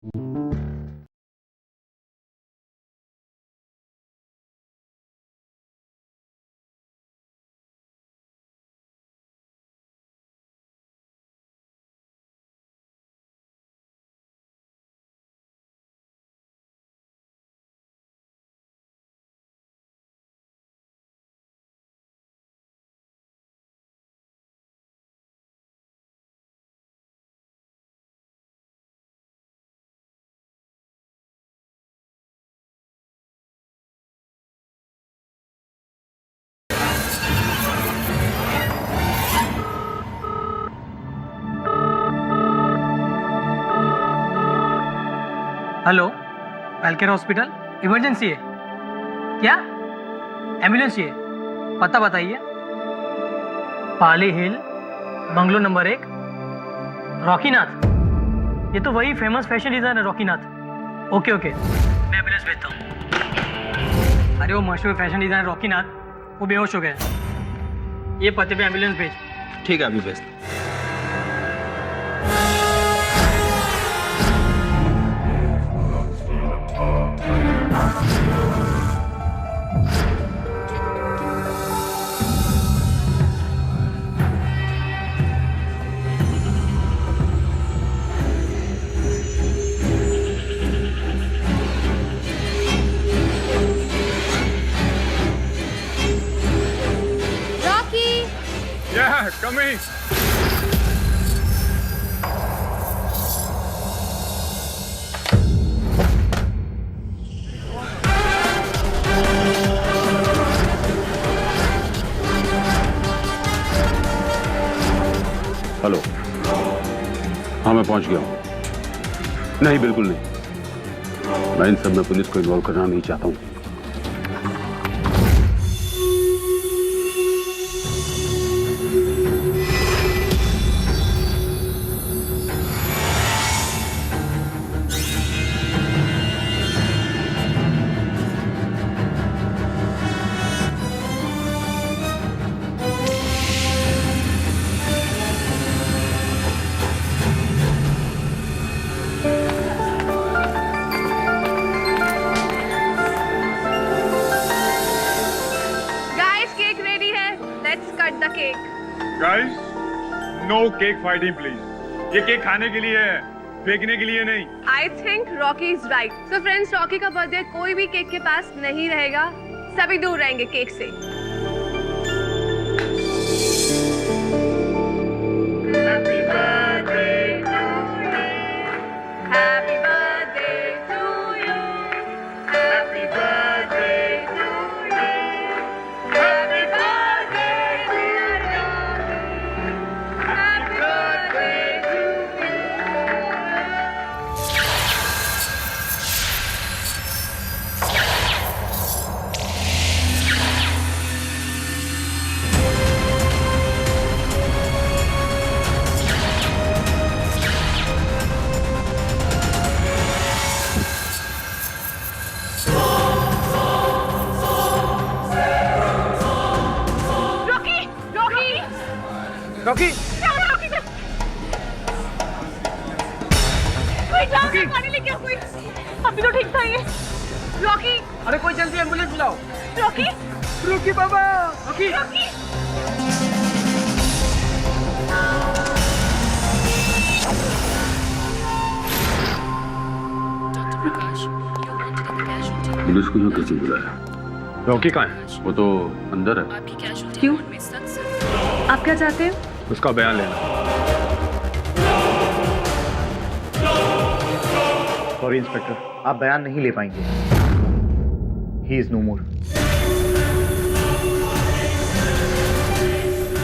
Hello, वेलकेयर hospital, emergency है क्या? Ambulance चाहिए, पता बताइए। पाली हिल, बंगलो नंबर 1, रॉकीनाथ। ये तो वही फेमस फैशन डिजाइनर है रॉकीनाथ। ओके ओके, मैं एम्बुलेंस भेजता हूँ। अरे वो मशहूर फैशन डिजाइनर रॉकीनाथ, वो बेहोश हो गया। ये पते पे एम्बुलेंस भेज। ठीक है, अभी भेजता। Yeah, coming. हेलो, हाँ मैं पहुंच गया हूँ। नहीं, बिल्कुल नहीं, मैं इन सब में पुलिस को इन्वॉल्व करना नहीं चाहता हूँ। Guys, no cake fighting, please. ये केक खाने के लिए है, फेंकने के लिए नहीं। I think Rocky is right. So friends, Rocky का बर्थडे कोई भी केक के पास नहीं रहेगा, सभी दूर रहेंगे केक से। Happy birthday to you. Happy birthday to you. Happy birthday to you. Happy birthday dear Rocky. Happy birthday to you. Rocky, कोई पानी लेके आओ, कोई अभी तो ठीक था ये। रॉकी, अरे कोई जल्दी एम्बुलेंस बुलाओ। रॉकी, रॉकी बाबा, रॉकी। रॉकी। पुलिस को यहाँ कैसे बुलाया? रॉकी कहाँ है? वो तो अंदर है। क्यों? आप क्या चाहते हैं? उसका बयान लेना। सॉरी इंस्पेक्टर, आप बयान नहीं ले पाएंगे। ही इज नो मोर।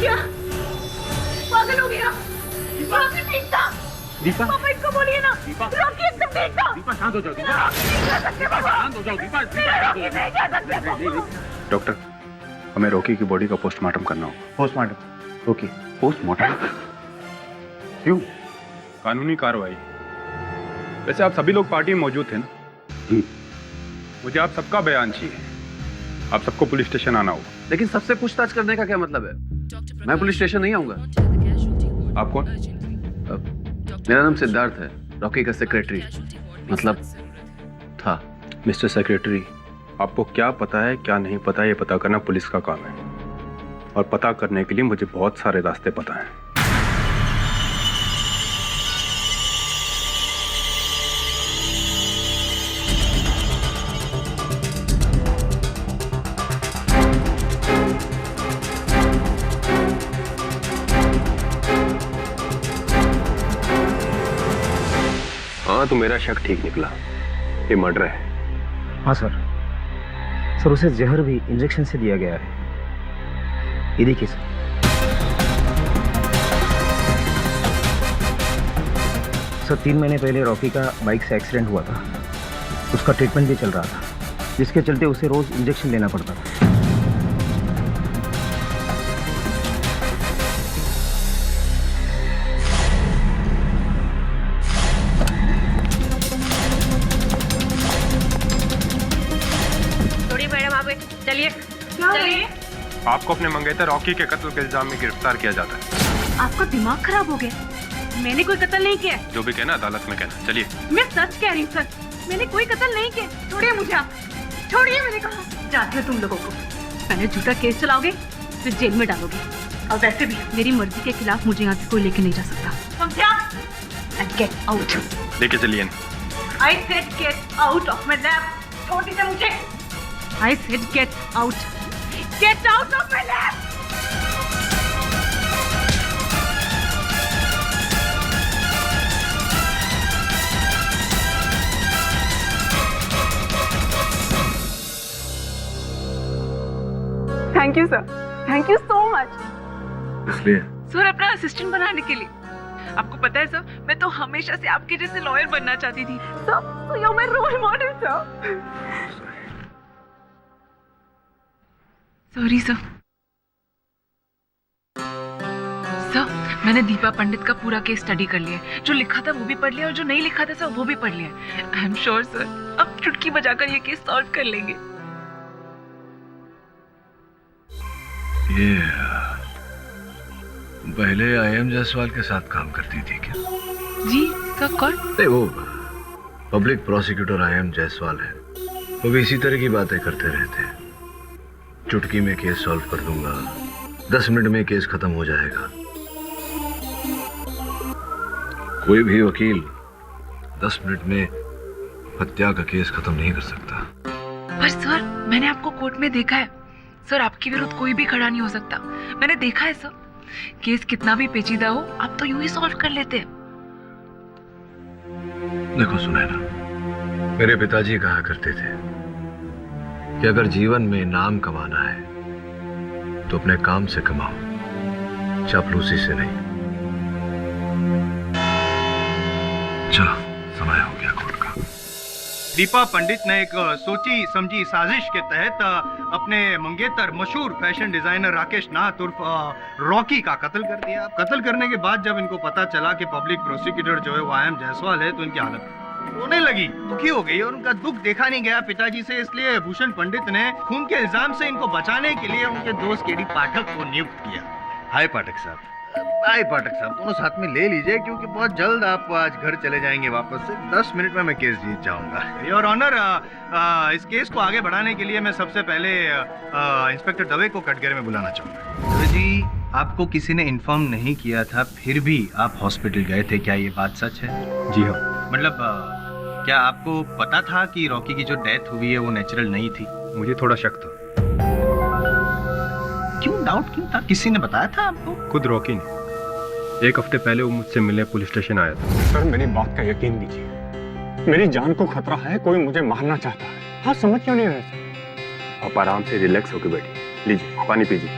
क्या? पागल हो गया? रॉकी ठीक था। दीपा, पापा इसको बोलिए ना। दीपा, रॉकी एकदम ठीक था। दीपा शांत हो जाओ। दीपा शांत हो जाओ। दीपा डॉक्टर, हमें रॉकी की बॉडी का पोस्टमार्टम करना होगा। पोस्टमार्टम? ओके। पोस्टमार्टम? क्यों? कानूनी कार्रवाई। वैसे आप सभी लोग पार्टी में मौजूद थे ना? मुझे आप सबका बयान चाहिए। आप सबको पुलिस स्टेशन आना होगा। लेकिन सबसे पूछताछ करने का क्या मतलब है? मैं पुलिस स्टेशन नहीं आऊंगा। आप कौन? मेरा नाम सिद्धार्थ है, रॉकी का सेक्रेटरी। मतलब था। मिस्टर सेक्रेटरी, आपको क्या पता है क्या नहीं पता ये पता करना पुलिस का काम है, और पता करने के लिए मुझे बहुत सारे रास्ते पता हैं। हाँ, तो मेरा शक ठीक निकला, ये मर्डर है। हाँ सर। सर उसे जहर भी इंजेक्शन से दिया गया है। ये देखिए सर। सर 3 महीने पहले रॉकी का बाइक से एक्सीडेंट हुआ था, उसका ट्रीटमेंट भी चल रहा था, जिसके चलते उसे रोज इंजेक्शन लेना पड़ता था। चलिए चलिए। आपको अपने मंगेतर रॉकी के कत्ल के इल्जाम में गिरफ्तार किया जाता है। आपका दिमाग खराब हो गया। मैंने कोई कत्ल नहीं किया। जो भी कहना अदालत में कहना। चलिए। मैं सच कह रही हूँ सर, मैंने कोई कत्ल नहीं किया। छोड़िए मुझे, आप छोड़िए, मैंने कहा। जानती हो तुम लोगों को, पहले झूठा केस चलाओगे फिर जेल में डालोगे, और वैसे भी मेरी मर्जी के खिलाफ मुझे यहाँ से कोई लेके नहीं जा सकता, समझा? Get out. लेके चलिए। I said get out of my lab. छोड़ दीजिए मुझे। I said get out. Get out of my lab. Thank you sir, thank you so much. इसलिए सर अपना असिस्टेंट बनाने के लिए। आपको पता है सर, मैं तो हमेशा से आपके जैसे लॉयर बनना चाहती थी। Sir you are my role model sir. Sorry sir. Sir मैंने दीपा पंडित का पूरा केस स्टडी कर लिया है। जो लिखा था वो भी पढ़ लिया और जो नहीं लिखा था सर वो भी पढ़ लिया। आई एम श्योर सर, अब चुटकी बजाकर ये केस सॉल्व कर लेंगे। ये पहले IM जायसवाल के साथ काम करती थी क्या? जी सर। कौन? नहीं, वो पब्लिक प्रोसिक्यूटर IM जायसवाल है। वो भी इसी तरह की बातें करते रहते हैं। चुटकी में केस सॉल्व कर दूंगा, 10 मिनट में केस खत्म हो जाएगा। कोई भी वकील 10 मिनट में हत्या का केस खत्म नहीं कर सकता। पर सर मैंने आपको कोर्ट में देखा है सर, आपके विरुद्ध कोई भी खड़ा नहीं हो सकता। मैंने देखा है सर, केस कितना भी पेचीदा हो आप तो यूं ही सॉल्व कर लेते हैं। देखो सुनैना, मेरे पिताजी कहा करते थे कि अगर जीवन में नाम कमाना है तो अपने काम से कमाओ, चापलूसी से नहीं। चलो समय हो गया कोर्ट का। दीपा पंडित ने एक सोची समझी साजिश के तहत अपने मंगेतर मशहूर फैशन डिजाइनर राकेश नाथ उर्फ रॉकी का कत्ल कर दिया। कत्ल करने के बाद जब इनको पता चला कि पब्लिक प्रोसिक्यूटर जो है वो IM जायसवाल है, तो इनकी हालत रोने लगी, दुखी हो गई, और उनका दुख देखा नहीं गया पिताजी से। इसलिए भूषण पंडित ने खून के इल्जाम से इनको बचाने के लिए उनके दोस्त केडी पाठक को नियुक्त किया। हाय पाठक साहब, बाय पाठक साहब, दोनों साथ में ले लीजिए क्योंकि बहुत जल्द आप आज घर चले जाएंगे वापस से। 10 मिनट में मैं केस जीत जाऊंगा। योर ऑनर, इस केस को आगे बढ़ाने के लिए मैं सबसे पहले इंस्पेक्टर दवे को कटघरे में बुलाना चाहूंगा। दवे जी, आपको किसी ने इन्फॉर्म नहीं किया था, फिर भी आप हॉस्पिटल गए थे, क्या ये बात सच है? जी हाँ। मतलब क्या आपको पता था कि रॉकी की जो डेथ हुई है वो नेचुरल नहीं थी? मुझे थोड़ा शक था। क्यों डाउट क्यों था? किसी ने बताया था आपको? खुद रॉकी ने। 1 हफ्ते पहले वो मुझसे मिलने पुलिस स्टेशन आया था। सर मेरी बात का यकीन कीजिए, मेरी जान को खतरा है, कोई मुझे मारना चाहता है। हाँ समझ क्यों नहीं रहे सर? आप आराम से रिलैक्स होकर बैठिए, लीजिए पानी पीजिए।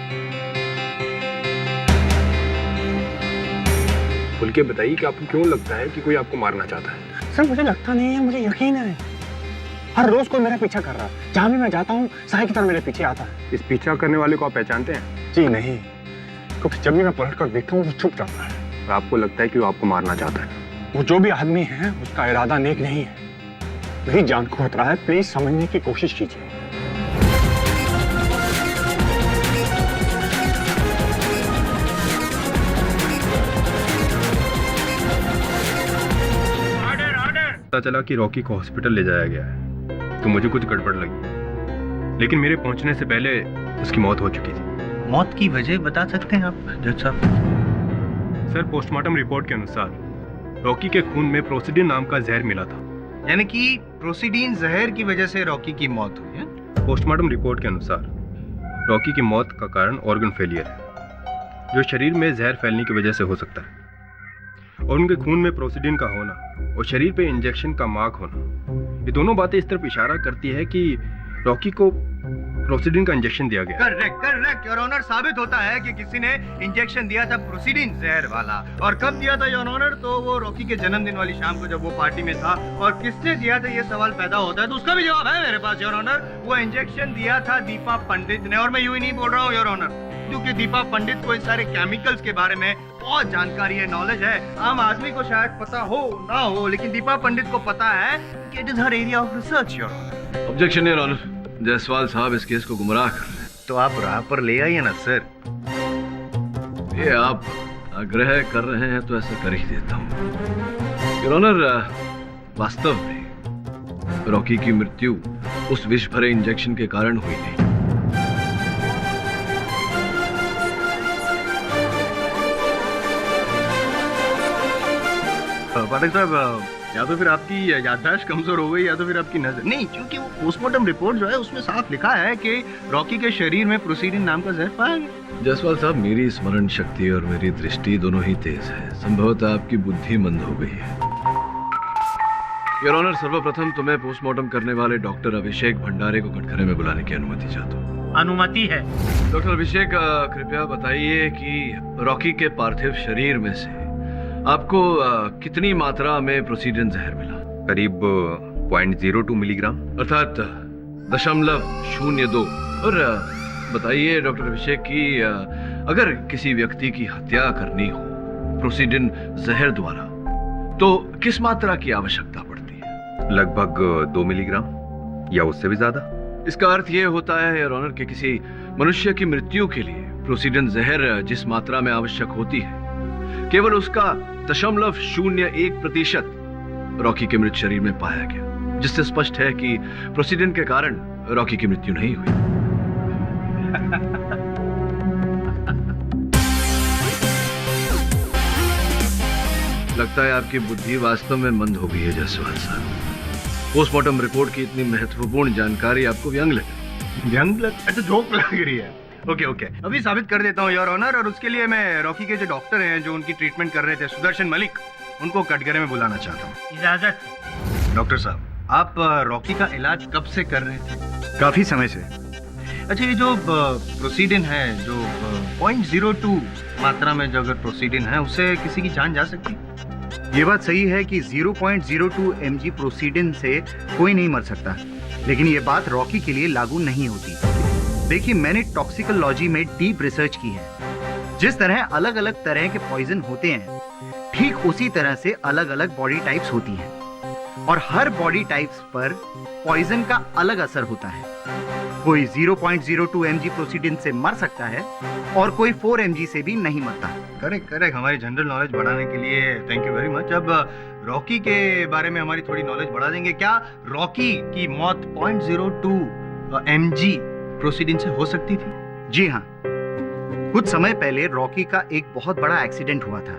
खुल के बताइए कि आपको क्यों लगता है कि कोई आपको मारना चाहता है? सर मुझे लगता नहीं है, मुझे यकीन है। हर रोज कोई मेरा पीछा कर रहा है, जहाँ भी मैं जाता हूँ साय की तरह मेरे पीछे आता है। इस पीछा करने वाले को आप पहचानते हैं? जी नहीं, क्योंकि जब भी मैं पलट कर देखता हूँ वो छुप जाता है। और आपको लगता है कि वो आपको मारना चाहता है? वो जो भी आदमी है उसका इरादा नेक नहीं है। मेरी जान को खतरा है, प्लीज समझने की कोशिश कीजिए। ऑर्डर ऑर्डर, पता चला कि रॉकी को हॉस्पिटल ले जाया गया है, तो मुझे कुछ गड़बड़ लगी, लेकिन मेरे पहुंचने से पहले उसकी मौत हो चुकी थी। मौत की वजह बता सकते हैं आप जज साहब? सर, पोस्टमार्टम रिपोर्ट के अनुसार रॉकी के खून में प्रोसिडिन नाम का जहर मिला था। यानी कि प्रोसीडीन जहर की वजह से रॉकी की मौत हुई है? पोस्टमार्टम रिपोर्ट के अनुसार रॉकी की मौत का कारण ऑर्गन फेलियर है, जो शरीर में जहर फैलने की वजह से हो सकता है, और उनके खून में प्रोसिडिन का होना और शरीर पे इंजेक्शन का मार्क होना, ये दोनों बातें इस तरफ इशारा करती है कि रॉकी को प्रोसिडिन का इंजेक्शन दिया गया। Correct your honour. साबित होता है कि किसी ने इंजेक्शन दिया था प्रोसीडिन जहर वाला। और कब दिया था योर ऑनर? तो वो रॉकी के जन्मदिन वाली शाम को जब वो पार्टी में था। और किसने दिया था ये सवाल पैदा होता है, तो उसका भी जवाब है मेरे पास योर ऑनर। वो इंजेक्शन दिया था दीपा पंडित ने। और मैं यूं ही नहीं बोल रहा हूँ योर ऑनर, क्योंकि दीपा पंडित को इस सारे केमिकल्स के बारे में बहुत जानकारी है, नॉलेज है। आम आदमी को शायद पता हो ना हो, लेकिन दीपा पंडित को पता है कि it is her area of research your honour. Objection your honour, Jaiswal साहब इस केस को गुमराह कर रहे हैं। तो आप राह पर ले आइए ना सर। ये आप आग्रह कर रहे हैं तो ऐसा कर ही देता हूँ योर ऑनर। वास्तव में रॉकी की मृत्यु उस विष भरे इंजेक्शन के कारण हुई नहीं। पाठक साहब, या तो फिर आपकी याददाश्त कमजोर हो गई या तो फिर आपकी नजर नहीं, क्योंकि वो पोस्टमार्टम रिपोर्ट जो है उसमें साफ लिखा है कि रॉकी के शरीर में प्रोसीडिन नाम का जहर पाया गया। जायसवाल साहब, मेरी स्मरण शक्ति और मेरी दृष्टि दोनों ही तेज है। संभवतः आपकी बुद्धि मंद हो गई है योर ऑनर। सर्वप्रथम तो मैं पोस्टमार्टम करने वाले डॉक्टर अभिषेक भंडारे को कटघरे में बुलाने की अनुमति चाहता हूँ। अनुमति है। डॉक्टर अभिषेक, कृपया बताइए कि रॉकी के पार्थिव शरीर में से आपको कितनी मात्रा में प्रोसीडिन जहर मिला? करीब 0.02 मिलीग्राम, अर्थात 0.02। और बताइए डॉक्टर अभिषेक कि अगर किसी व्यक्ति की हत्या करनी हो प्रोसीडिन जहर द्वारा, तो किस मात्रा की आवश्यकता पड़ती है? लगभग 2 मिलीग्राम या उससे भी ज्यादा। इसका अर्थ यह होता है योर ऑनर कि किसी मनुष्य की मृत्यु के लिए प्रोसीडिन जहर जिस मात्रा में आवश्यक होती है, केवल उसका 0.01% रॉकी के मृत शरीर में पाया गया, जिससे स्पष्ट है कि प्रोसीडिन के कारण रॉकी की मृत्यु नहीं हुई। लगता है आपकी बुद्धि वास्तव में मंद हो गई है जायसवाल साहब। पोस्टमार्टम रिपोर्ट की इतनी महत्वपूर्ण जानकारी आपको व्यंग लगी। व्यंग लग? अच्छा, जोक लग रही है। ओके, अभी साबित कर देता हूँ योर ऑनर। और उसके लिए मैं रॉकी के जो डॉक्टर हैं जो उनकी ट्रीटमेंट कर रहे थे, सुदर्शन मलिक, उनको कटघरे में बुलाना चाहता हूँ। इजाजत। डॉक्टर साहब, आप रॉकी का इलाज कब से कर रहे थे? काफी समय से। अच्छा, ये जो प्रोसीडिन है, जो 0.02 मात्रा में जो अगर प्रोसीडिन है, उससे किसी की जान जा सकती? ये बात सही है कि 0.02 mg प्रोसीडिन से कोई नहीं मर सकता, लेकिन ये बात रॉकी के लिए लागू नहीं होती। देखिए, मैंने टॉक्सिकोलॉजी में डीप रिसर्च की है। जिस तरह अलग अलग तरह के पॉइजन होते हैं, ठीक उसी तरह से अलग अलग बॉडी टाइप्स होती हैं, और हर बॉडी टाइप्स पर पॉइजन का अलग असर होता है। कोई 0.02 mg प्रोसीडिन से मर सकता है और कोई 4 mg से भी नहीं मरता। करेक्ट। हमारी जनरल नॉलेज बढ़ाने के लिए थैंक यू वेरी मच। अब रॉकी के बारे में हमारी थोड़ी नॉलेज बढ़ा देंगे। क्या रॉकी की मौत 0.02 mg प्रोसीडिन से हो सकती थी? जी हाँ, कुछ समय पहले रॉकी का एक बहुत बड़ा एक्सीडेंट हुआ था।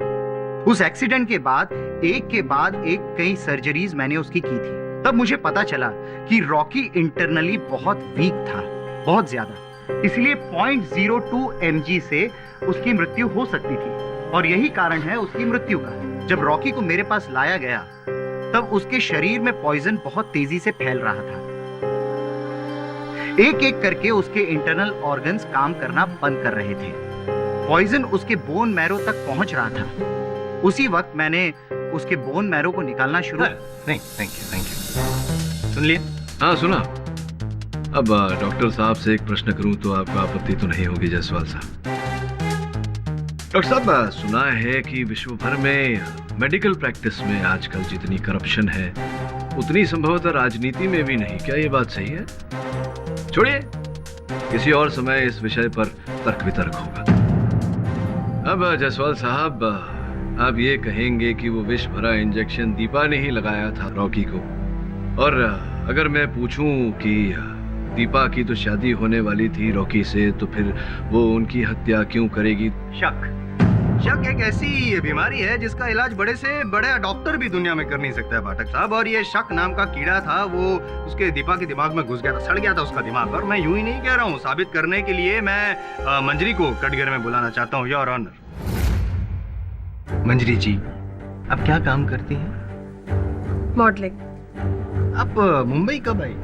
उस एक्सीडेंट के बाद एक कई सर्जरीज मैंने उसकी की थी। तब मुझे पता चला कि रॉकी इंटरनली बहुत वीक था, बहुत ज्यादा। इसलिए 0.02 mg से उसकी मृत्यु हो सकती थी, और यही कारण है उसकी मृत्यु का। जब रॉकी को मेरे पास लाया गया, तब उसके शरीर में पॉइजन बहुत तेजी से फैल रहा था। एक एक करके उसके इंटरनल ऑर्गन्स काम करना बंद कर रहे थे। पॉइजन उसके बोन मैरो तक पहुंच रहा था। उसी वक्त मैंने उसके बोन मैरो को निकालना शुरू। नहीं, थैंक यू। सुन लिया? हाँ, सुना। अब डॉक्टर साहब से एक प्रश्न करूं तो आपको आपत्ति तो नहीं होगी जायसवाल साहब? डॉक्टर साहब, सुना है कि विश्व भर में मेडिकल प्रैक्टिस में आजकल जितनी करप्शन है, उतनी संभवतः राजनीति में भी नहीं। क्या ये बात सही है? छोड़िए, किसी और समय इस विषय पर तर्क वितर्क होगा। अब जायसवाल साहब, आप ये कहेंगे कि वो विष भरा इंजेक्शन दीपा ने ही लगाया था रॉकी को। और अगर मैं पूछूं कि दीपा की तो शादी होने वाली थी रॉकी से, तो फिर वो उनकी हत्या क्यों करेगी? शक एक ऐसी बीमारी है जिसका इलाज बड़े से बड़ा डॉक्टर भी दुनिया में कर नहीं सकता है पाठक साहब। और ये शक नाम का कीड़ा था, वो उसके दीपा के दिमाग में घुस गया था, सड़ गया था उसका दिमाग। और मैं यूं ही नहीं कह रहा हूँ, साबित करने के लिए मैं मंजरी को कटघरे में बुलाना चाहता हूँ, योर ऑनर। मंजरी जी, आप क्या काम करती हैं? मॉडलिंग। आप मुंबई कब आई?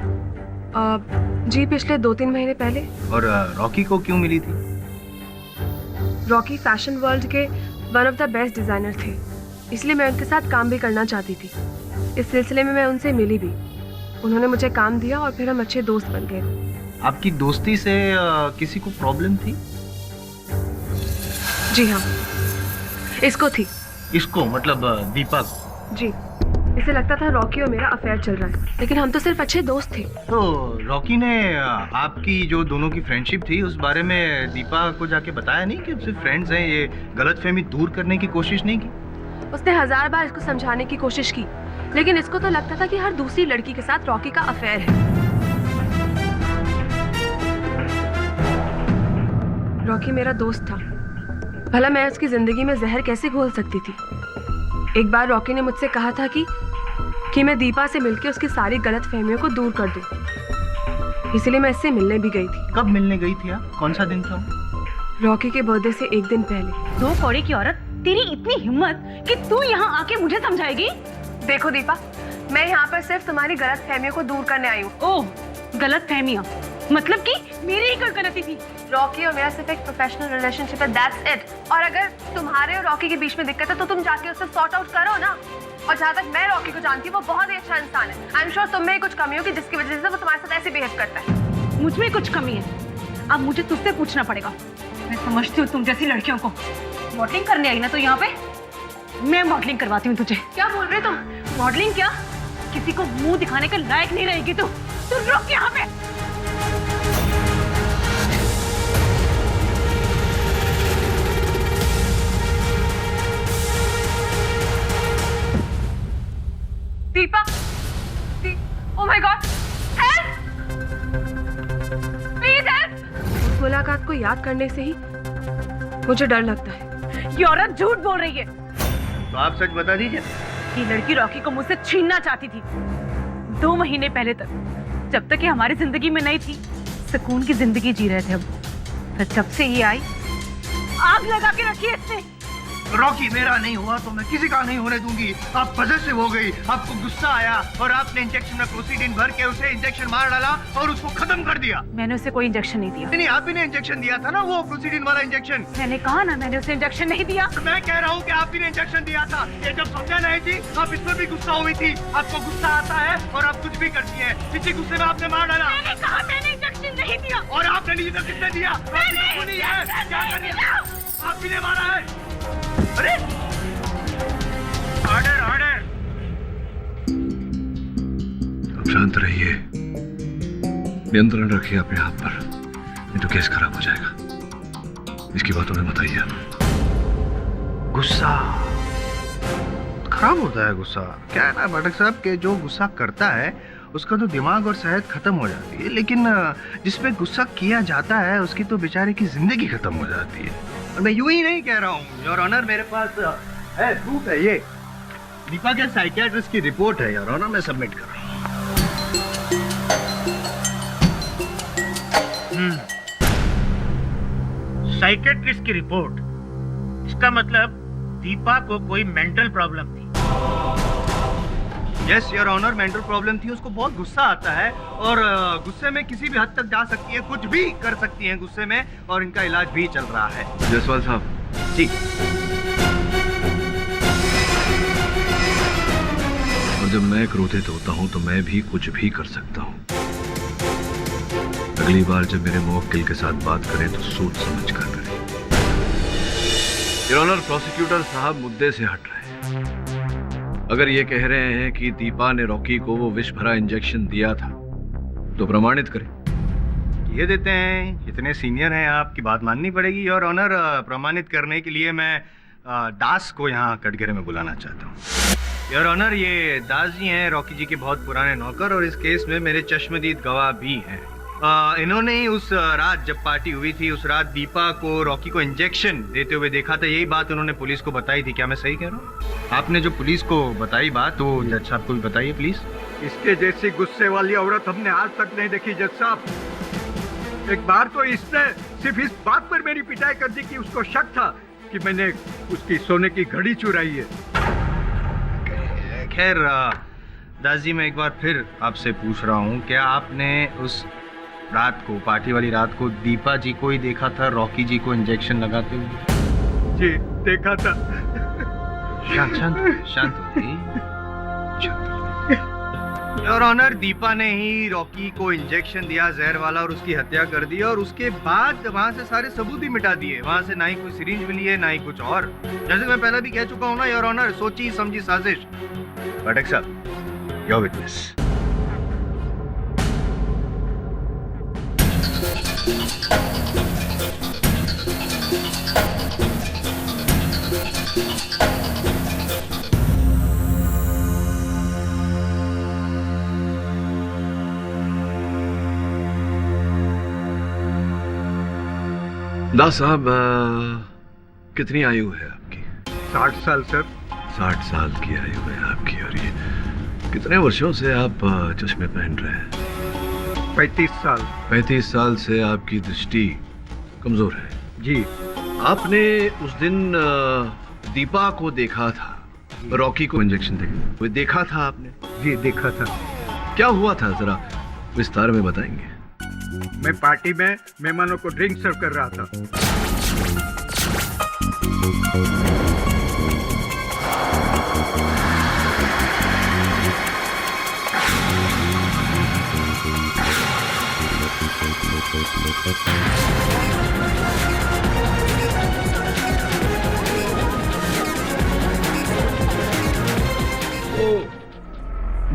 जी पिछले 2-3 महीने पहले। और रॉकी को क्यों मिली थी? रॉकी फैशन वर्ल्ड के one of the best designer थे, इसलिए मैं उनके साथ काम भी करना चाहती थी। इस सिलसिले में मैं उनसे मिली भी, उन्होंने मुझे काम दिया और फिर हम अच्छे दोस्त बन गए। आपकी दोस्ती से किसी को प्रॉब्लम थी? जी हाँ, इसको थी। इसको मतलब दीपा को? जी, इसे लगता था रॉकी और मेरा अफेयर चल रहा है, लेकिन हम तो सिर्फ अच्छे दोस्त थे। तो रॉकी ने आपकी जो दोनों की फ्रेंडशिप थी उस बारे में दीपा को जाके बताया नहीं कि सिर्फ फ्रेंड्स हैं, ये गलतफहमी दूर करने की कोशिश नहीं की? उसने 1000 बार इसको समझाने की कोशिश की, लेकिन इसको तो लगता था कि हर दूसरी लड़की के साथ रॉकी का अफेयर है। रॉकी मेरा दोस्त था, भला मैं उसकी जिंदगी में जहर कैसे घोल सकती थी। एक बार रॉकी ने मुझसे कहा था कि मैं दीपा से मिलकर उसकी सारी गलतफहमियों को दूर कर दूं, इसलिए मैं इससे मिलने भी गई थी। कब मिलने गई थी आप? कौन सा दिन था? रॉकी के बर्थडे से 1 दिन पहले। 2 कौड़ी की औरत, तेरी इतनी हिम्मत कि तू यहाँ आके मुझे समझाएगी? देखो दीपा, मैं यहाँ पर सिर्फ तुम्हारी गलतफहमियों को दूर करने आई हूँ। ओह, गलतफहमियाँ? मतलब कि मेरी ही कोई गलती थी? रॉकी और मेरा सिर्फ एक प्रोफेशनल रिलेशनशिप है, दैट्स इट। और अगर तुम्हारे और रॉकी के बीच में दिक्कत है तो तुम जाके उससे सॉर्ट आउट करो ना। और जहाँ तक मैं रॉकी को जानती हूँ, वो बहुत ही अच्छा इंसान है। आई एम श्योर तुम में कुछ कमी होगी जिसकी वजह से वो तुम्हारे साथ ऐसे बिहेव करता है। मुझ में कुछ कमी है? अब मुझे तुझसे पूछना पड़ेगा। मैं समझती हूँ तुम जैसी लड़कियों को। मॉडलिंग करने आई ना तो यहाँ पे मैं मॉडलिंग करवाती हूँ तुझे। क्या बोल रहे तुम? मॉडलिंग क्या? किसी को मुंह दिखाने के लायक नहीं रहेगी तू। रुक यहाँ पे। Deepa, oh my God, help! Please help! उस मुलाकात को याद करने से ही मुझे डर लगता है। ये औरत झूठ बोल रही है। तो आप सच बता दीजिए। ये लड़की रॉकी को मुझसे छीनना चाहती थी 2 महीने पहले तक, जब तक ये हमारी जिंदगी में नहीं थी। सुकून की जिंदगी जी रहे थे हम, पर जब से ये आई आग लगा के रखी है इसने। रॉकी मेरा नहीं हुआ तो मैं किसी का नहीं होने दूंगी। आप पॉजेसिव हो गई, आपको गुस्सा आया और आपने इंजेक्शन में प्रोसीडिन भर के उसे इंजेक्शन मार डाला और उसको खत्म कर दिया। मैंने उसे कोई इंजेक्शन नहीं दिया। नहीं, आप ही ने इंजेक्शन दिया था ना, वो प्रोसीडिन वाला इंजेक्शन। मैंने कहा ना, मैंने उसे इंजेक्शन नहीं दिया। मैं कह रहा हूँ कि आप ही ने इंजेक्शन दिया था। ये जब समझा नहीं थी, आप इसमें भी गुस्सा हुई थी। आपको गुस्सा आता है और आप कुछ भी करती है। इसी गुस्से में आपने मार डाला। मैंने कहा मैंने इंजेक्शन नहीं दिया। और आपने नहीं तो किसने दिया? आप ही ने मारा है। अरे ऑर्डर ऑर्डर। अब शांत रहिए, नियंत्रण रखिए अपने हाथ पर, नहीं तो केस खराब हो जाएगा। इसकी बातों में बताइए आप। गुस्सा खराब होता है। गुस्सा क्या है ना पाठक साहब, के जो गुस्सा करता है उसका तो दिमाग और सेहत खत्म हो जाती है, लेकिन जिसपे गुस्सा किया जाता है उसकी तो बेचारे की जिंदगी खत्म हो जाती है। और मैं यूं ही नहीं कह रहा हूँ, योर ऑनर, मेरे पास है प्रूफ है। ये दीपा के साइकियाट्रिस्ट की रिपोर्ट है योर ऑनर, मैं सबमिट कर रहा हूँ। साइकियाट्रिस्ट की रिपोर्ट, इसका मतलब दीपा को कोई मेंटल प्रॉब्लम थी। Yes your honour, mental problem थी। उसको बहुत गुस्सा आता है और गुस्से में किसी भी हद तक जा सकती है, कुछ भी कर सकती है गुस्से में, और इनका इलाज भी चल रहा है। जायसवाल साहब जी। और जब मैं क्रोधित होता हूं तो मैं भी कुछ भी कर सकता हूं। अगली बार जब मेरे मुवक्किल के साथ बात करें तो सोच समझ कर करें। योर ऑनर, प्रोसिक्यूटर साहब मुद्दे से हट रहे हैं। अगर ये कह रहे हैं कि दीपा ने रॉकी को वो विष भरा इंजेक्शन दिया था तो प्रमाणित करें। ये देते हैं, इतने सीनियर हैं, आपकी बात माननी पड़ेगी योर ऑनर। प्रमाणित करने के लिए मैं दास को यहाँ कटघरे में बुलाना चाहता हूँ। योर ऑनर, ये दास जी हैं रॉकी जी के बहुत पुराने नौकर और इस केस में मेरे चश्मदीद गवाह भी हैं। इन्होंने ही उस रात जब पार्टी हुई थी, उस रात दीपा को रॉकी को इंजेक्शन देते हुए देखा था। यही बात उन्होंने पुलिस को बताई थी। क्या मैं सही कह रहा हूँ? आपने जो पुलिस को बताई बात, तो जज साहब को भी बताइए प्लीज। इसके जैसी गुस्से वाली औरत हमने आज तक नहीं देखी जज साहब। एक बार तो इसने सिर्फ इस बात पर मेरी पिटाई कर दी कि उसको शक था कि मैंने उसकी सोने की घड़ी चुराई है। खैर दास जी, मैं एक बार फिर आपसे पूछ रहा हूँ, क्या आपने उस रात को, पार्टी वाली रात को, दीपा जी को ही देखा था रॉकी जी को इंजेक्शन लगाते हुए? जी देखा था। शांत हो जी। योर ऑनर, दीपा ने ही रॉकी को इंजेक्शन दिया जहर वाला और उसकी हत्या कर दी, और उसके बाद वहां से सारे सबूत भी मिटा दिए। वहां से ना ही कोई सिरिंज मिली है, ना ही कुछ और। जैसे मैं पहले भी कह चुका हूँ ना योर ऑनर, सोची समझी साजिश। पाठक साहब, योर विटनेस। दास साहब, कितनी आयु है आपकी? 60 साल सर। 60 साल की आयु है आपकी, और ये कितने वर्षों से आप चश्मे पहन रहे हैं? 35 साल। 35 साल से आपकी दृष्टि कमजोर है जी। आपने उस दिन दीपा को देखा था, रॉकी को इंजेक्शन देते देखा था आपने? जी देखा था। क्या हुआ था, जरा विस्तार में बताएंगे? मैं पार्टी में मेहमानों को ड्रिंक सर्व कर रहा था।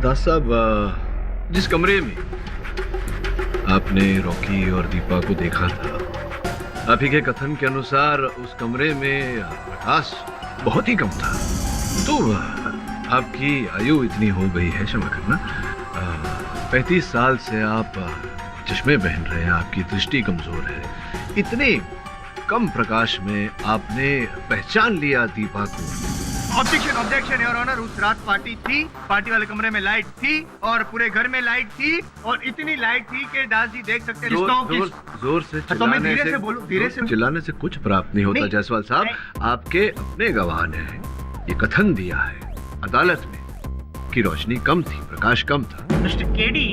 दास साहब, जिस कमरे में आपने रॉकी और दीपा को देखा था, आप ही के कथन के अनुसार उस कमरे में प्रकाश बहुत ही कम था। तो आपकी आयु इतनी हो गई है, क्षमा करना, 35 साल से आप चश्मे पहन रहे हैं, आपकी दृष्टि कमजोर है। इतने कम प्रकाश में आपने पहचान लिया दीपा को? Objection, objection your honour. उस रात पार्टी थी, पार्टी वाले कमरे में लाइट थी और पूरे घर में लाइट थी, और इतनी लाइट थी कि दास जी देख सकते हैं। जोर से तो मैं धीरे से बोलूं, धीरे से। चिल्लाने से कुछ प्राप्त नहीं होता जायसवाल साहब। आपके अपने गवाह ने ये कथन दिया है अदालत में कि रोशनी कम थी, प्रकाश कम था। मिस्टर केडी,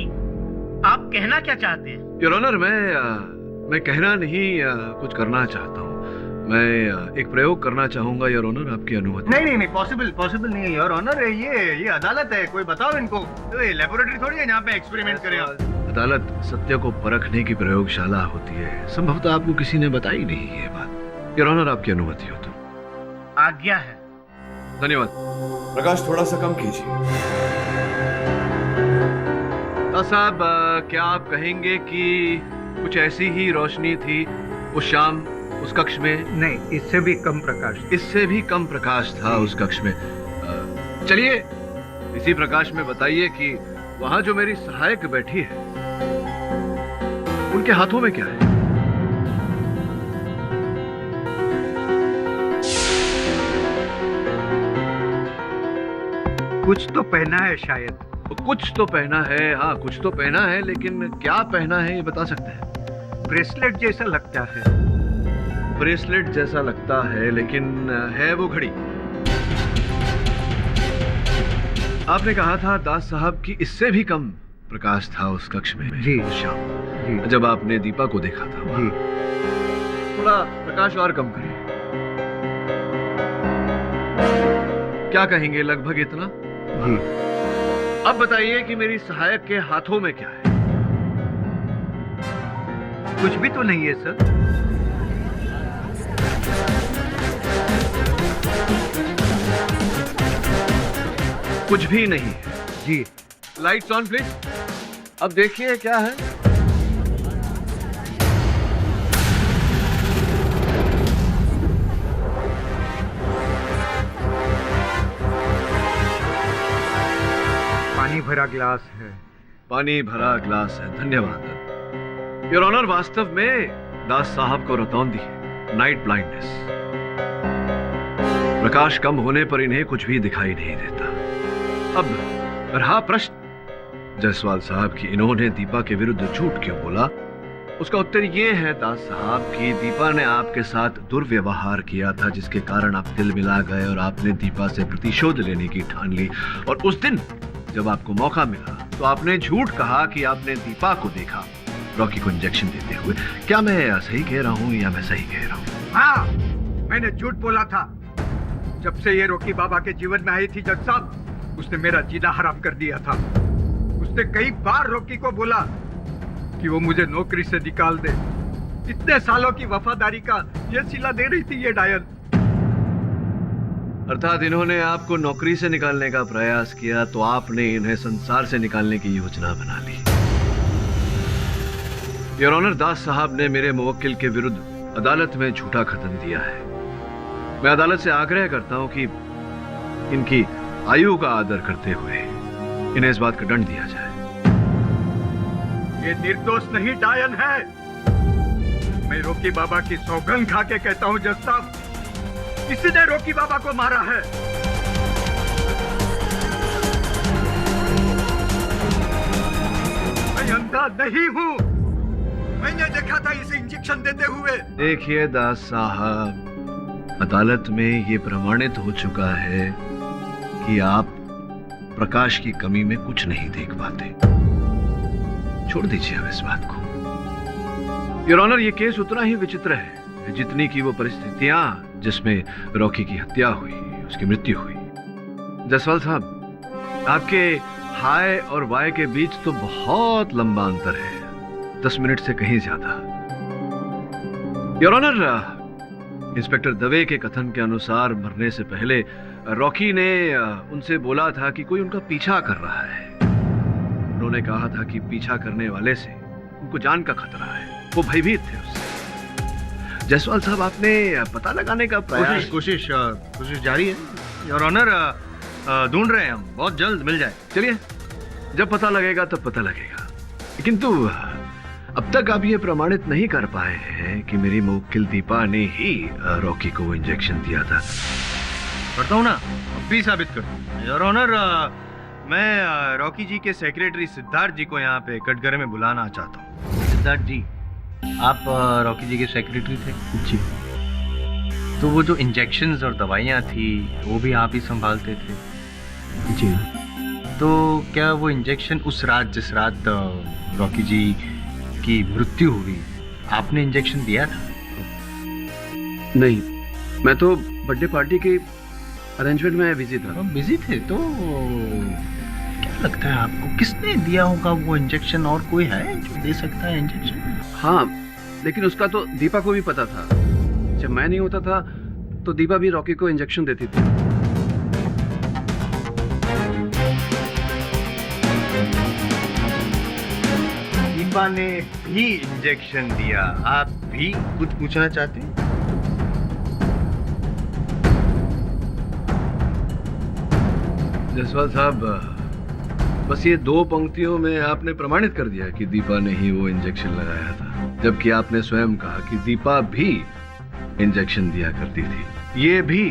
आप कहना क्या चाहते हैं? योर ऑनर, मैं कहना नहीं, कुछ करना चाहता हूँ। मैं एक प्रयोग करना चाहूंगा योर ऑनर, आपकी अनुमति? नहीं, पॉसिबल नहीं है योर ऑनर। ये अदालत है, कोई बताओ इनको। तो ये लेबोरेटरी थोड़ी है जहाँ पे एक्सपेरिमेंट करें आप। अदालत सत्य को परखने की प्रयोगशाला होती है। संभवतः आपको किसी ने बताई नहीं ये बात। योर ऑनर, आपकी अनुमति हो तो? आज्ञा है। धन्यवाद। प्रकाश थोड़ा सा कम कीजिए। साहब, क्या आप कहेंगे कि कुछ ऐसी ही रोशनी थी उस शाम उस कक्ष में? नहीं, इससे भी कम प्रकाश। इससे भी कम प्रकाश था उस कक्ष में। चलिए इसी प्रकाश में बताइए कि वहां जो मेरी सहायक बैठी है, उनके हाथों में क्या है? कुछ तो पहना है शायद। कुछ तो पहना है, हाँ कुछ तो पहना है, लेकिन क्या पहना है ये बता सकते हैं? ब्रेसलेट जैसा लगता है। ब्रेसलेट जैसा लगता है, लेकिन है वो घड़ी? आपने कहा था दास साहब कि इससे भी कम प्रकाश था उस कक्ष में जी शाम जी। जब आपने दीपा को देखा था जी। थोड़ा प्रकाश और कम करिए। क्या कहेंगे, लगभग इतना? जी। अब बताइए कि मेरी सहायक के हाथों में क्या है? कुछ भी तो नहीं है सर। कुछ भी नहीं है जी। Lights on please. अब देखिए क्या है। पानी भरा ग्लास है। पानी भरा ग्लास है, धन्यवाद योर ऑनर। वास्तव में दास साहब को रतौंदी है, नाइट ब्लाइंडनेस। प्रकाश कम होने पर इन्हें कुछ भी दिखाई नहीं देता। अब रहा प्रश्न जायसवाल साहब की इन्होंने दीपा के विरुद्ध झूठ क्यों बोला, उसका उत्तर ये है दास साहब कि दीपा ने आपके साथ दुर्व्यवहार किया था, जिसके कारण आप दिल मिला गए और आपने दीपा से प्रतिशोध लेने की ठान ली। और उस दिन जब आपको मौका मिला तो आपने झूठ कहा कि आपने दीपा को देखा रॉकी को इंजेक्शन देते हुए। क्या मैं सही कह रहा हूँ या मैं सही कह रहा हूँ? हाँ, मैंने झूठ बोला था। जब से ये रॉकी बाबा के जीवन में आई थी जज साहब, उसने मेरा जीना हराम कर दिया था। उसने कई बार रॉकी को बोला कि वो मुझे नौकरी से निकाल दे। इतने सालों की वफादारी का ये सिला दे रही थी ये डायन। अर्थात इन्होंने आपको नौकरी से निकालने का प्रयास किया तो आपने इन्हें संसार से निकालने की योजना बना ली। योर ऑनर, दास साहब ने मेरे मुवक्किल के विरुद्ध अदालत में झूठा खतन दिया है। मैं अदालत से आग्रह करता हूं कि इनकी आयु का आदर करते हुए इन्हें इस बात का दंड दिया जाए। ये निर्दोष नहीं डायन है। मैं रॉकी बाबा की सौगंध खा के कहता हूं जज साहब, किसी ने रॉकी बाबा को मारा है। मैं अंधा नहीं हूं। मैंने देखा था इसे इंजेक्शन देते हुए। देखिए दास साहब, अदालत में ये प्रमाणित हो चुका है कि आप प्रकाश की कमी में कुछ नहीं देख पाते। छोड़ दीजिए अब इस बात को। योर ऑनर, ये केस उतना ही विचित्र है जितनी की वो परिस्थितियां जिसमें रॉकी की हत्या हुई, उसकी मृत्यु हुई। जायसवाल साहब, आपके हाय और वाय के बीच तो बहुत लंबा अंतर है, 10 मिनट से कहीं ज्यादा। योर ऑनर, इंस्पेक्टर दवे के कथन के अनुसार मरने से पहले रॉकी ने उनसे बोला था कि कोई उनका पीछा कर रहा है। उन्होंने कहा था कि पीछा करने वाले से उनको जान का खतरा है, वो भयभीत थे उससे। जायसवाल साहब, आपने पता लगाने का प्रयास? कोशिश जारी है योर ऑनर। ढूंढ रहे हैं हम, बहुत जल्द मिल जाए। चलिए, जब पता लगेगा तब पता लगेगा। किंतु अब तक आप ये प्रमाणित नहीं कर पाए हैं कि मेरी मुवक्किल दीपा ने ही रॉकी को इंजेक्शन दिया था। करता हूँ ना, अब भी साबित करूँ योर ऑनर। मैं रॉकी जी के सेक्रेटरी सिद्धार्थ जी को यहाँ पे कटघरे में बुलाना चाहता हूँ। सिद्धार्थ जी, आप रॉकी जी के सेक्रेटरी थे? जी। तो वो जो इंजेक्शंस और दवाइयाँ थी वो भी आप ही संभालते थे? जी। तो क्या वो इंजेक्शन उस रात, जिस रात रॉकी जी की मृत्यु हुई, आपने इंजेक्शन दिया था? नहीं, मैं तो बर्थडे पार्टी के अरेंजमेंट में बिजी था। बिजी थे? तो क्या लगता है आपको किसने दिया होगा वो इंजेक्शन? और कोई है जो दे सकता है इंजेक्शन? हाँ, लेकिन उसका तो दीपा को भी पता था। जब मैं नहीं होता था तो दीपा भी रॉकी को इंजेक्शन देती थी। दीपा ने भी इंजेक्शन दिया। आप भी कुछ पूछना चाहते हैं? जायसवाल साहब, बस ये 2 पंक्तियों में आपने प्रमाणित कर दिया कि दीपा ने ही वो इंजेक्शन लगाया था, जबकि आपने स्वयं कहा कि दीपा भी इंजेक्शन दिया करती थी। ये भी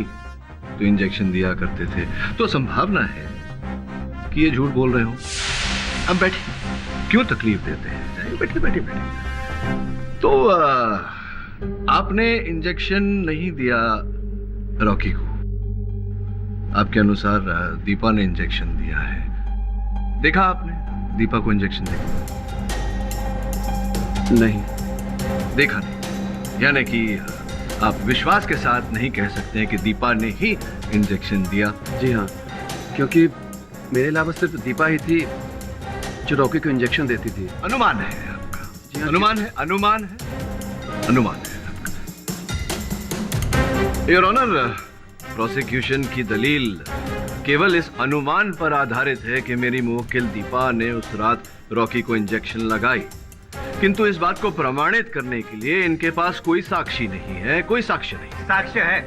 तो इंजेक्शन दिया करते थे। तो संभावना है कि ये झूठ बोल रहे हो। अब बैठिए, क्यों तकलीफ देते हैं? जाइए, बैठिए बैठिए बैठिए। तो आपने इंजेक्शन नहीं दिया रॉकी को, आपके अनुसार दीपा ने इंजेक्शन दिया है। देखा आपने दीपा को इंजेक्शन देखा? नहीं देखा नहीं, यानी कि आप विश्वास के साथ नहीं कह सकते हैं कि दीपा ने ही इंजेक्शन दिया? जी हाँ, क्योंकि मेरे अलावा सिर्फ दीपा ही थी जो रॉकी को इंजेक्शन देती थी। अनुमान है आपका? जी हाँ, अनुमान है, अनुमान है, अनुमान है आपका। योर ऑनर, प्रोसिक्यूशन की दलील केवल इस अनुमान पर आधारित है कि मेरी मुवक्किल दीपा ने उस रात रॉकी को इंजेक्शन लगाई, किंतु इस बात को प्रमाणित करने के लिए इनके पास कोई साक्षी नहीं है, कोई साक्ष्य नहीं। साक्ष्य है।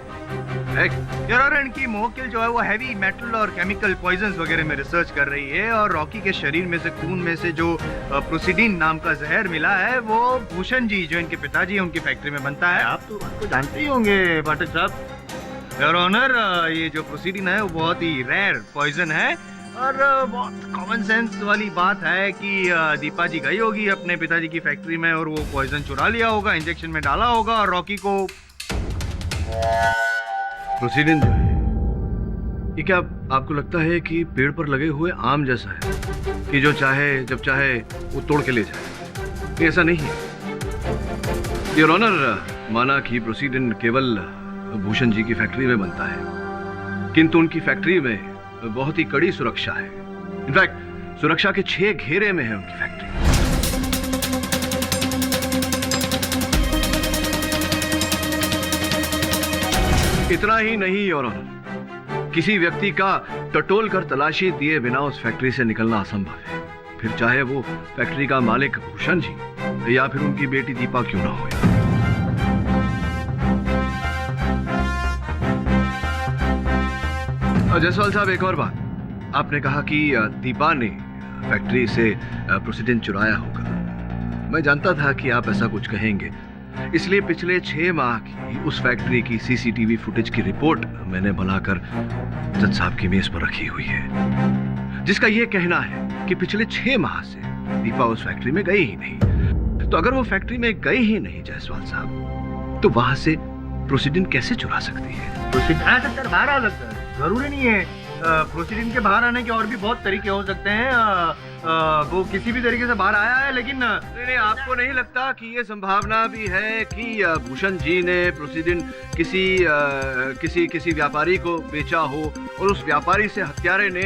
यार और इनकी मोकिल जो है वो हैवी मेटल और केमिकल पॉइजन्स वगैरह में रिसर्च कर रही है और रॉकी के शरीर में से खून में से जो प्रोसीडिन नाम का जहर मिला है वो भूषण जी जो इनके पिताजी हैं उनकी फैक्ट्री में बनता है। आप तो उनको जानते ही होंगे पाठक साहब। योर ऑनर, ये जो प्रोसीडिन है वो बहुत ही रेयर पॉइजन है और बहुत कॉमन सेंस वाली बात है कि दीपा जी गई होगी अपने पिताजी की फैक्ट्री में और वो पॉइजन चुरा लिया होगा, इंजेक्शन में डाला होगा और रॉकी को प्रोसीडिन जो है ये क्या आपको लगता है कि पेड़ पर लगे हुए आम जैसा है कि जो चाहे जब चाहे वो तोड़ के ले जाए? ऐसा नहीं है योर ऑनर। माना कि प्रोसीडिन केवल भूषण जी की फैक्ट्री में बनता है, किंतु उनकी फैक्ट्री में बहुत ही कड़ी सुरक्षा है। इनफैक्ट सुरक्षा के 6 घेरे में है उनकी फैक्ट्री। इतना ही नहीं योर ऑनर, किसी व्यक्ति का टटोल कर तलाशी दिए बिना उस फैक्ट्री से निकलना असंभव है, फिर चाहे वो फैक्ट्री का मालिक भूषण जी या फिर उनकी बेटी दीपा क्यों ना हो। जायसवाल साहब, एक और बात, आपने कहा कि दीपा ने फैक्ट्री से प्रोसीडिन चुराया होगा। मैं जानता था कि आप ऐसा कुछ कहेंगे, इसलिए पिछले 6 माह की उस फैक्ट्री की सीसीटीवी फुटेज की रिपोर्ट मैंने बनाकर जज साहब की मेज पर रखी हुई है, जिसका यह कहना है कि पिछले 6 माह से दीपा उस फैक्ट्री में गई ही नहीं। तो अगर वो फैक्ट्री में गई ही नहीं जायसवाल साहब, तो वहां से प्रोसीडिन कैसे चुरा सकती है? प्रोसीडिन आ सकता है, बाहर आ सकता है, जरूरी नहीं है। प्रोसीडिन के बाहर आने के और भी बहुत तरीके हो सकते हैं। वो किसी भी तरीके से बाहर आया है, लेकिन नहीं, आपको नहीं लगता कि ये संभावना भी है कि भूषण जी ने प्रोसीडिन किसी व्यापारी को बेचा हो और उस व्यापारी से हत्यारे ने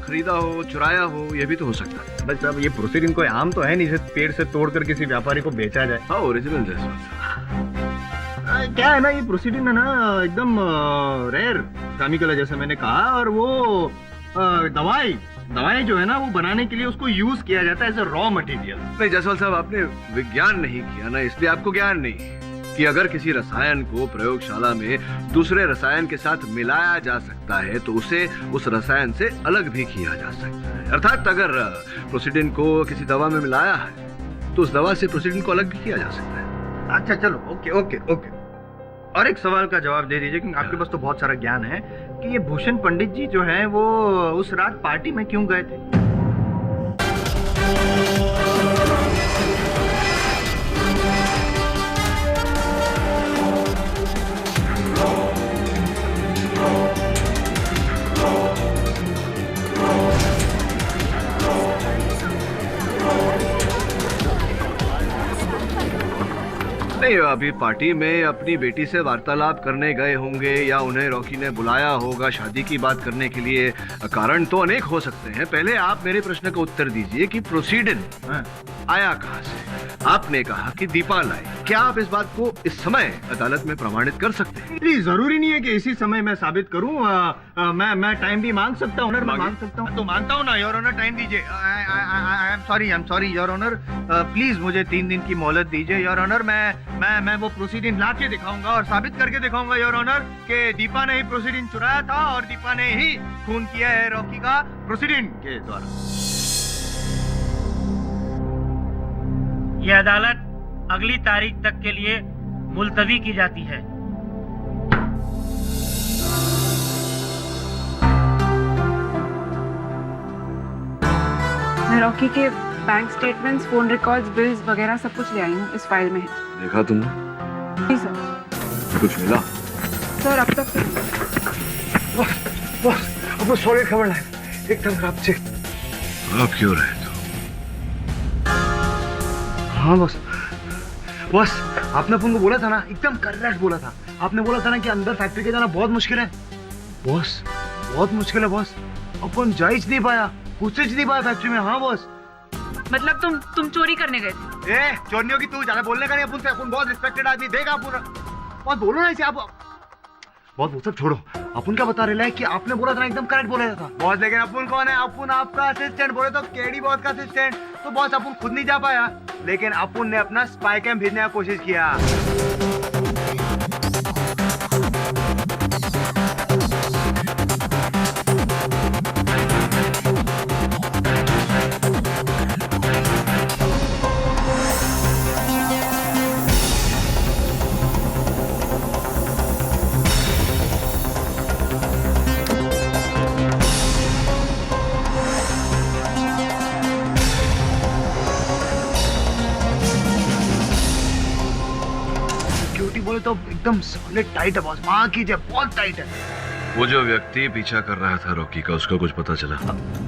खरीदा हो, चुराया हो? ये भी तो हो सकता है। बस अब ये प्रोसीडिन कोई आम तो है नहीं, इसे पेड़ से तोड़कर किसी व्यापारी को बेचा जाए। हाँ, ओरिजिनल जैसा। क्या है ना, ये प्रोसीडिन है ना एकदम रेयर केमिकल है जैसे मैंने कहा, और वो दवाई जो है ना वो बनाने के लिए उसको यूज किया जाता है एज अ रॉ मटेरियल। नहीं जायसवाल साहब, आपने विज्ञान नहीं किया ना, इसलिए आपको ज्ञान नहीं कि अगर किसी रसायन को प्रयोगशाला में दूसरे रसायन के साथ मिलाया जा सकता है तो उसे उस रसायन से अलग भी किया जा सकता है। अर्थात अगर प्रोसीडिन को किसी दवा में मिलाया है तो उस दवा से प्रोसीडिन को अलग भी किया जा सकता है। अच्छा चलो, ओके। और एक सवाल का जवाब दे दीजिए, क्योंकि आपके पास तो बहुत सारा ज्ञान है, कि ये भूषण पंडित जी जो हैं वो उस रात पार्टी में क्यों गए थे? नहीं, अभी पार्टी में अपनी बेटी से वार्तालाप करने गए होंगे या उन्हें रॉकी ने बुलाया होगा शादी की बात करने के लिए। कारण तो अनेक हो सकते हैं। पहले आप मेरे प्रश्न का उत्तर दीजिए कि प्रोसीडिन आया कहां से? आपने कहा कि दीपा लाई। क्या आप इस बात को इस समय अदालत में प्रमाणित कर सकते हैं? नहीं, जरूरी नहीं है कि इसी समय मैं साबित करूं। मैं टाइम भी मांग सकता हूं, मांग सकता हूं। तो मांगता हूं ना योर ऑनर, टाइम दीजिए। I am sorry your honour, please मुझे 3 दिन की मोहलत दीजिए योर ऑनर। मैं वो प्रोसीडिन ला के दिखाऊंगा और साबित करके दिखाऊंगा योर ऑनर कि दीपा ने ही प्रोसीडिन चुराया था और दीपा ने ही खून किया है रॉकी का प्रोसीडिन के द्वारा। यह अदालत अगली तारीख तक के लिए मुलतवी की जाती है। मैं रॉकी के bank statements, phone records, bills वगैरह सब कुछ ले आई हूँ, इस फाइल में है। देखा तुमने? जी सर। कुछ मिला? सर अब तक बस सॉलिड खबर लाए, एकदम खराब से। आप क्यों रहे तो? हाँ बस आपने अपन को बोला था ना, एकदम करेक्ट बोला था। आपने बोला था ना कि अंदर फैक्ट्री के जाना बहुत मुश्किल है। बॉस बहुत मुश्किल है बॉस, अपन जा ही नहीं पाया, घुस ही नहीं पाया फैक्ट्री में। हाँ बॉस। मतलब तुम चोरी करने गए थे? चोरियों की तू ज्यादा बोलने का नहीं अपन से, अपन बहुत रिस्पेक्टेड आदमी, देगा अपन। बहुत बोलो ना इसे आप। बहुत वो सब छोड़ो, अपन क्या बता रहे हैं कि आपने बोला था ना, एकदम करेक्ट बोला था बॉस। लेकिन अपन कौन है? अपन आपका असिस्टेंट। बोले तो केडी बॉस का असिस्टेंट। तो बॉस अपन खुद नहीं जा पाया, लेकिन अपन ने अपना स्पाई कैम भेजने की कोशिश किया। तो एकदम सॉलिड टाइट है बॉस, माँ की जब बहुत टाइट है। वो जो व्यक्ति पीछा कर रहा था रॉकी का, उसका कुछ पता चला?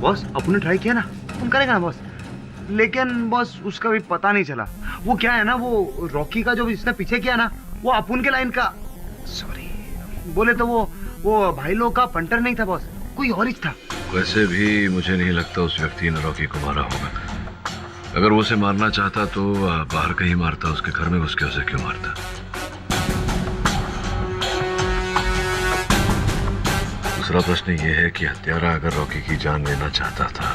बॉस अपने ट्राई किया ना, तुम करेगा ना बॉस, लेकिन बॉस उसका भी पता नहीं चला। वो क्या है ना, वो रॉकी का जो इसने पीछे किया ना, वो अपुन के लाइन का, सॉरी बोले तो वो भाई लोग का पंटर नहीं था बॉस, कोई और ही था। वैसे भी मुझे नहीं लगता उस व्यक्ति ने रॉकी को मारा होगा। अगर वो उसे मारना चाहता तो बाहर कहीं मारता, उसके घर में घुस के उसे क्यों मारता? दूसरा प्रश्न ये है कि हत्यारा अगर रॉकी की जान लेना चाहता था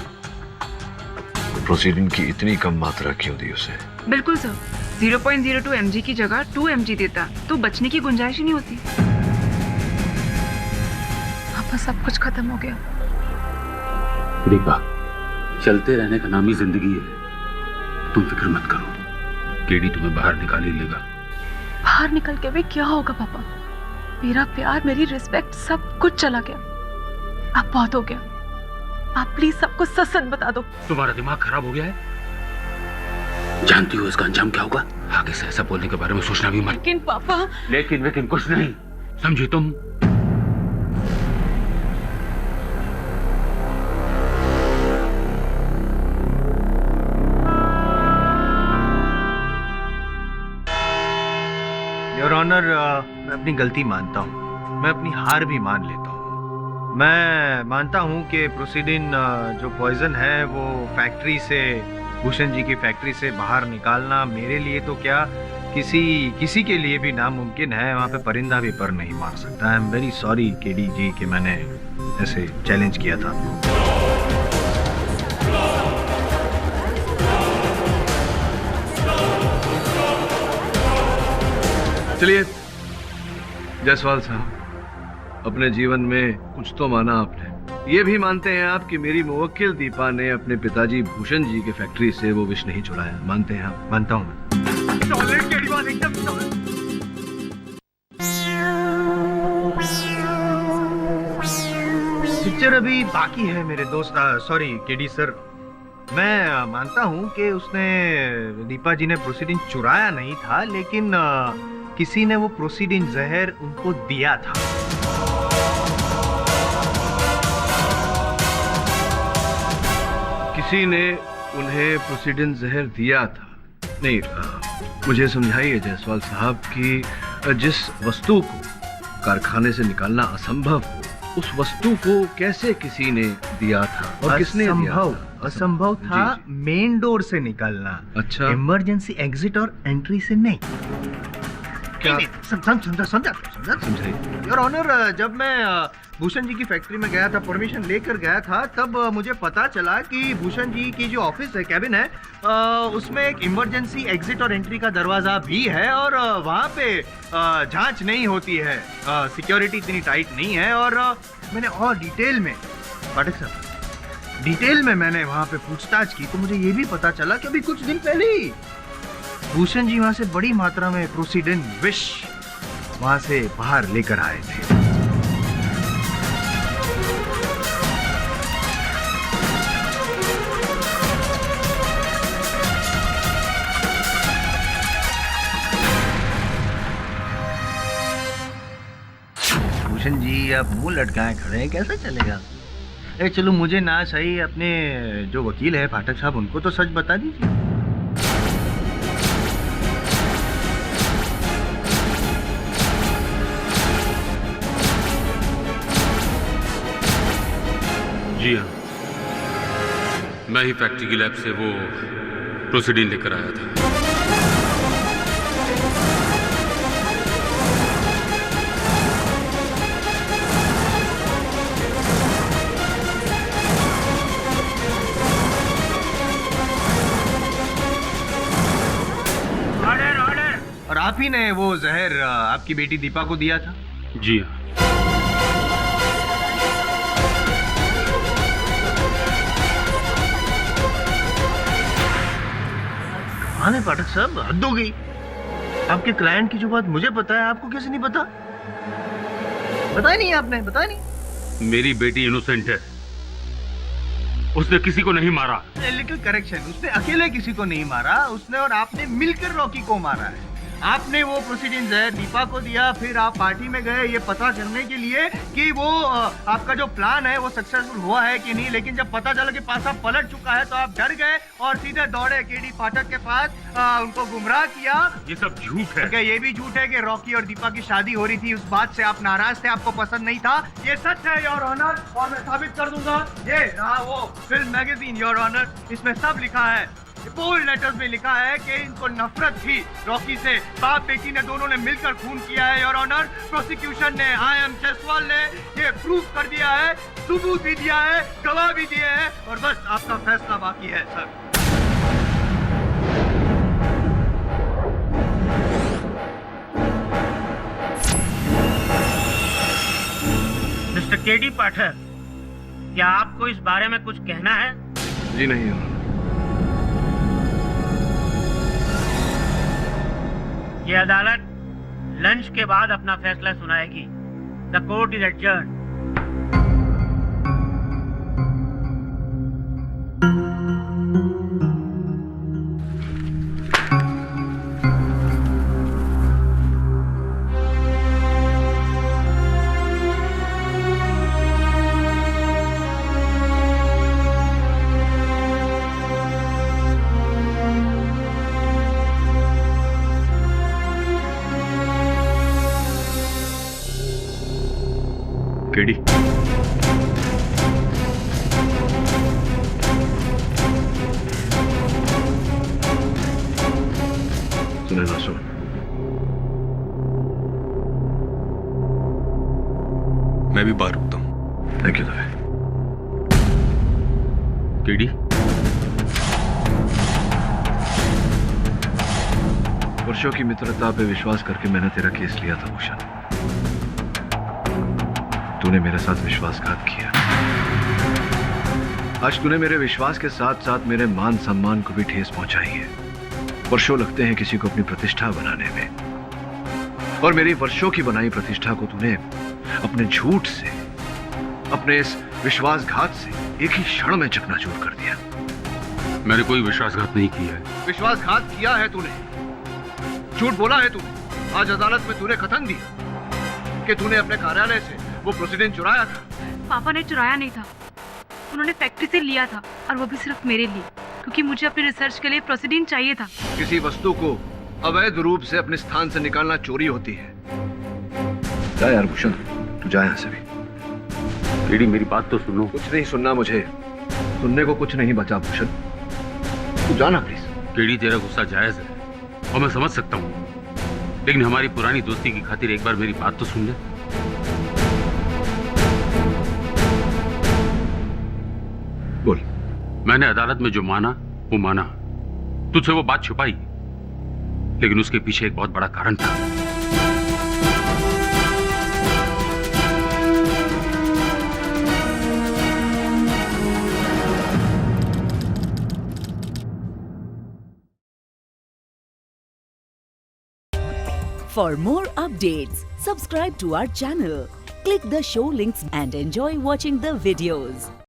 तो प्रोसीडिंग की इतनी कम मात्रा क्यों दी उसे? बिल्कुल सर, 0.02 mg की जगह 2 mg देता तो बचने की गुंजाइश ही नहीं होती। पापा सब कुछ खत्म हो गया। दीपा, चलते रहने का नाम ही जिंदगी है, तुम फिक्र मत करो, केडी तुम्हें बाहर निकाल ही लेगा। बाहर निकल के भी क्या होगा पापा? मेरा प्यार, मेरी रिस्पेक्ट, सब कुछ चला गया। अब बहुत हो गया, आप प्लीज सबको सच सच बता दो। तुम्हारा दिमाग खराब हो गया है? जानती हो इसका अंजाम क्या होगा? आगे से ऐसा बोलने के बारे में सोचना भी मत। लेकिन पापा, लेकिन कुछ नहीं, समझी तुम? योर ऑनर, मैं अपनी गलती मानता हूँ, मैं अपनी हार भी मान लेता हूँ। मैं मानता हूँ कि प्रोसीडिन जो पॉइजन है वो फैक्ट्री से, भूषण जी की फैक्ट्री से बाहर निकालना मेरे लिए तो क्या, किसी के लिए भी नामुमकिन है। वहाँ पे परिंदा भी पर नहीं मार सकता। I am very sorry KD ji कि मैंने ऐसे चैलेंज किया था। चलिए जायसवाल साहब, अपने जीवन में कुछ तो माना आपने। ये भी मानते हैं आप कि मेरी मुवक्किल दीपा ने अपने पिताजी भूषण जी के फैक्ट्री से वो विष नहीं चुराया? मानते हैं आप? मानता हूँ मैं। पिक्चर अभी बाकी है मेरे दोस्त, सॉरी केडी सर। मैं मानता हूँ कि उसने, दीपा जी ने प्रोसीडिंग चुराया नहीं था, लेकिन किसी ने वो प्रोसीडिंग जहर उनको दिया था। किसी ने उन्हें प्रोसीडिंग जहर दिया था? नहीं, मुझे समझाइए जायसवाल साहब कि जिस वस्तु को कारखाने से निकालना असंभव हो, उस वस्तु को कैसे किसी ने दिया था और किसने दिया था? असंभव था मेन डोर से निकालना। अच्छा, इमरजेंसी एग्जिट और एंट्री से नहीं। क्या? समझाइए। योर ऑनर, जब मैं भूषण जी की फैक्ट्री में गया था, परमिशन लेकर गया था, तब मुझे पता चला कि भूषण जी की जो ऑफिस है, कैबिन है, उसमें एक इमरजेंसी एग्जिट और एंट्री का दरवाजा भी है और वहाँ पे जांच नहीं होती है, सिक्योरिटी इतनी टाइट नहीं है। और मैंने और डिटेल में, पाठक साहब, डिटेल में मैंने वहाँ पे पूछताछ की तो मुझे ये भी पता चला कि अभी कुछ दिन पहले ही भूषण जी वहाँ से बड़ी मात्रा में प्रोसीडिन विष वहाँ से बाहर लेकर आए थे। भूषण जी, आप मुंह लटकाए खड़े हैं, कैसे चलेगा? चलो, मुझे ना सही, अपने जो वकील है पाठक साहब, उनको तो सच बता दीजिए। जी हाँ, मैं ही फैक्ट्री की लैब से वो प्रोसीडिंग लेकर आया था। और आप ही ने वो जहर आपकी बेटी दीपा को दिया था? जी हाँ। कमाल है पाठक साहब, हद हो गई। आपके क्लाइंट की जो बात मुझे पता है, आपको कैसे नहीं पता? बताया नहीं आपने, बताया नहीं। मेरी बेटी इनोसेंट है, उसने किसी को नहीं मारा। लिटिल करेक्शन, उसने अकेले किसी को नहीं मारा, उसने और आपने मिलकर रॉकी को मारा है। आपने वो प्रोसीडिंग जहर दीपा को दिया, फिर आप पार्टी में गए ये पता करने के लिए कि वो आपका जो प्लान है वो सक्सेसफुल हुआ है कि नहीं, लेकिन जब पता चला कि पासा पलट चुका है तो आप डर गए और सीधे दौड़े केडी फाटक के पास, उनको गुमराह किया। ये सब झूठ है। क्या ये भी झूठ है कि रॉकी और दीपा की शादी हो रही थी, उस बात से आप नाराज थे, आपको पसंद नहीं था? ये सच है योर ऑनर, और मैं साबित कर दूंगा। ये रहा वो फिल्म मैगजीन योर ऑनर, इसमें सब लिखा है, बोल्ड लेटर्स में लिखा है कि इनको नफरत थी रॉकी से, बाप बेटी ने दोनों ने मिलकर खून किया है योर ऑनर। प्रोसिक्यूशन ने, आई.एम. जयसवाल ने ये प्रूफ कर दिया है, सबूत भी दिया है, गवाह भी दिए हैं, और बस आपका फैसला बाकी है सर। मिस्टर केडी पाठक, क्या आपको इस बारे में कुछ कहना है? जी नहीं योर ऑनर। ये अदालत लंच के बाद अपना फैसला सुनाएगी। The court is adjourned. KD, सुने ना सुन, मैं भी बाहर रुकता हूँ। Thank you Dave. केडी, वर्षों की मित्रता पे विश्वास करके मैंने तेरा केस लिया था भूषण। तूने मेरे साथ विश्वासघात किया। आज तूने मेरे विश्वास के साथ साथ मेरे मान सम्मान को भी ठेस पहुंचाई है। वर्षों लगते हैं किसी को अपनी प्रतिष्ठा बनाने में, और मेरी वर्षों की बनाई प्रतिष्ठा को तूने अपने झूठ से, अपने इस विश्वासघात से एक ही क्षण में चकनाचूर कर दिया। मैंने कोई विश्वासघात नहीं किया है। विश्वासघात किया है तूने, झूठ बोला है तूने। आज अदालत में तूने कथन दिया कि तूने अपने कार्यालय से वो प्रोसीडिंग चुराया था। पापा ने चुराया नहीं था, उन्होंने फैक्ट्री से लिया था, और वो भी सिर्फ मेरे लिए, क्योंकि मुझे अपने रिसर्च के लिए प्रोसीडिंग चाहिए था। किसी वस्तु को अवैध रूप से अपने स्थान से निकालना चोरी होती है। जा यार भूषण, तू जा यहाँ से भी। केडी, मेरी बात तो सुनो। कुछ नहीं सुनना मुझे, सुनने को कुछ नहीं बचा भूषण, तू जाना प्लीज। केडी, तेरा गुस्सा जायज है और मैं समझ सकता हूँ, लेकिन हमारी पुरानी दोस्ती की खातिर एक बार मेरी बात तो सुन ले। बोल। मैंने अदालत में जो माना वो माना, तुझसे वो बात छुपाई, लेकिन उसके पीछे एक बहुत बड़ा कारण था। For more updates, subscribe to our channel, click the show links and enjoy watching the videos.